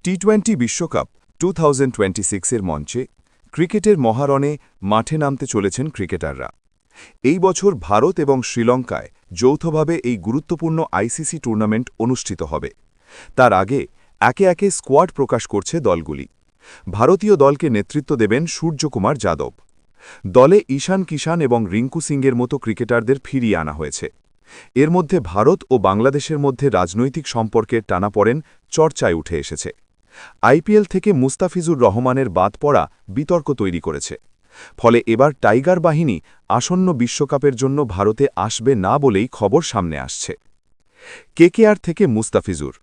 টি-20 বিশ্বকাপ 2026-এর মঞ্চে ক্রিকেটের মহারণে মাঠে নামতে চলেছেন ক্রিকেটাররা। এই বছর ভারত এবং শ্রীলঙ্কায় যৌথভাবে এই গুরুত্বপূর্ণ আইসিসি টুর্নামেন্ট অনুষ্ঠিত হবে। তার আগে একে একে স্কোয়াড প্রকাশ করছে দলগুলি। ভারতীয় দলকে নেতৃত্ব দেবেন সূর্যকুমার যাদব। দলে ঈশান কিষান এবং রিঙ্কু সিংয়ের মতো ক্রিকেটারদের ফিরিয়ে আনা হয়েছে। এর মধ্যে ভারত ও বাংলাদেশের মধ্যে রাজনৈতিক সম্পর্কের টানাপোড়েন চর্চায় উঠে এসেছে। আইপিএল থেকে মুস্তাফিজুর রহমানের বাদ পড়া বিতর্ক তৈরি করেছে। ফলে এবার টাইগার বাহিনী আসন্ন বিশ্বকাপের জন্য ভারতে আসবে না বলেই খবর সামনে আসছে। কেকেআর থেকে মুস্তাফিজুর।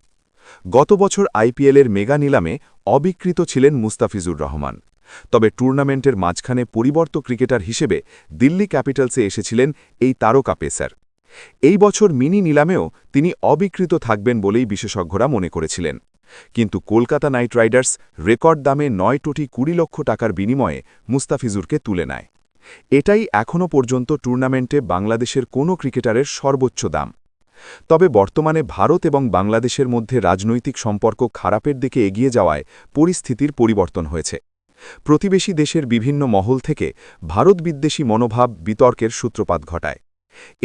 গত বছর আইপিএলের মেগা নিলামে অবিকৃত ছিলেন মুস্তাফিজুর রহমান। তবে টুর্নামেন্টের মাঝখানে পরিবর্ত ক্রিকেটার হিসেবে দিল্লি ক্যাপিটালসে এসেছিলেন এই তারকা পেসার। এই বছর মিনি নিলামেও তিনি অবিকৃত থাকবেন বলেই বিশেষজ্ঞরা মনে করেছিলেন। কিন্তু কলকাতা নাইট রাইডার্স রেকর্ড দামে ৯ কোটি ২০ লক্ষ টাকার বিনিময়ে মুস্তাফিজুরকে তুলে নেয়। এটাই এখনও পর্যন্ত টুর্নামেন্টে বাংলাদেশের কোনো ক্রিকেটারের সর্বোচ্চ দাম। তবে বর্তমানে ভারত এবং বাংলাদেশের মধ্যে রাজনৈতিক সম্পর্ক খারাপের দিকে এগিয়ে যাওয়ায় পরিস্থিতির পরিবর্তন হয়েছে। প্রতিবেশী দেশের বিভিন্ন মহল থেকে ভারতবিদ্বেষী মনোভাব বিতর্কের সূত্রপাত ঘটায়।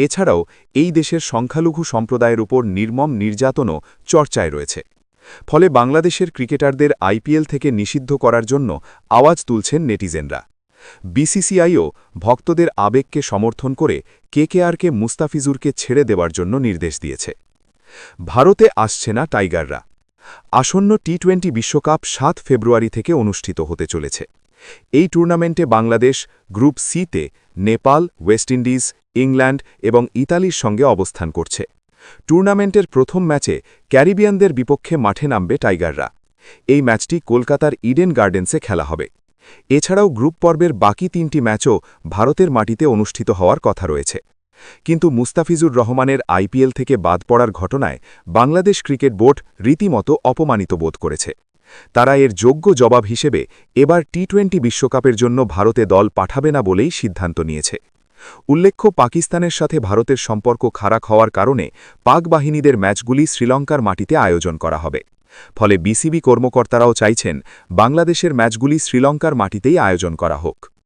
এছাড়াও এই দেশের সংখ্যালঘু সম্প্রদায়ের উপর নির্মম নির্যাতনও চর্চায় রয়েছে। ফলে বাংলাদেশের ক্রিকেটারদের আইপিএল থেকে নিষিদ্ধ করার জন্য আওয়াজ তুলছেন নেটিজেনরা। বিসিসিআইও ভক্তদের আবেগকে সমর্থন করে কেকেআরকে মুস্তাফিজুরকে ছেড়ে দেওয়ার জন্য নির্দেশ দিয়েছে। ভারতে আসছে না টাইগাররা। আসন্ন টি-20 বিশ্বকাপ ৭ ফেব্রুয়ারি থেকে অনুষ্ঠিত হতে চলেছে। এই টুর্নামেন্টে বাংলাদেশ গ্রুপ সিতে নেপাল, ওয়েস্ট ইন্ডিজ, ইংল্যান্ড এবং ইতালির সঙ্গে অবস্থান করছে। টুর্নামেন্টের প্রথম ম্যাচে ক্যারিবিয়ানদের বিপক্ষে মাঠে নামবে টাইগাররা। এই ম্যাচটি কলকাতার ইডেন গার্ডেন্সে খেলা হবে। এছাড়াও গ্রুপ পর্বের বাকি ৩টি ম্যাচও ভারতের মাটিতে অনুষ্ঠিত হওয়ার কথা রয়েছে। কিন্তু মুস্তাফিজুর রহমানের আইপিএল থেকে বাদ পড়ার ঘটনায় বাংলাদেশ ক্রিকেট বোর্ড রীতিমতো অপমানিত বোধ করেছে। তারা এর যোগ্য জবাব হিসেবে এবার টি-20 বিশ্বকাপের জন্য ভারতে দল পাঠাবে না বলেই সিদ্ধান্ত নিয়েছে। উল্লেখ্য, পাকিস্তানের সাথে ভারতের সম্পর্ক খারাপ হওয়ার কারণে পাক বাহিনীদের ম্যাচগুলি শ্রীলঙ্কার মাটিতে আয়োজন করা হবে। ফলে বিসিবি কর্মকর্তারাও চাইছেন বাংলাদেশের ম্যাচগুলি শ্রীলঙ্কার মাটিতেই আয়োজন করা হোক।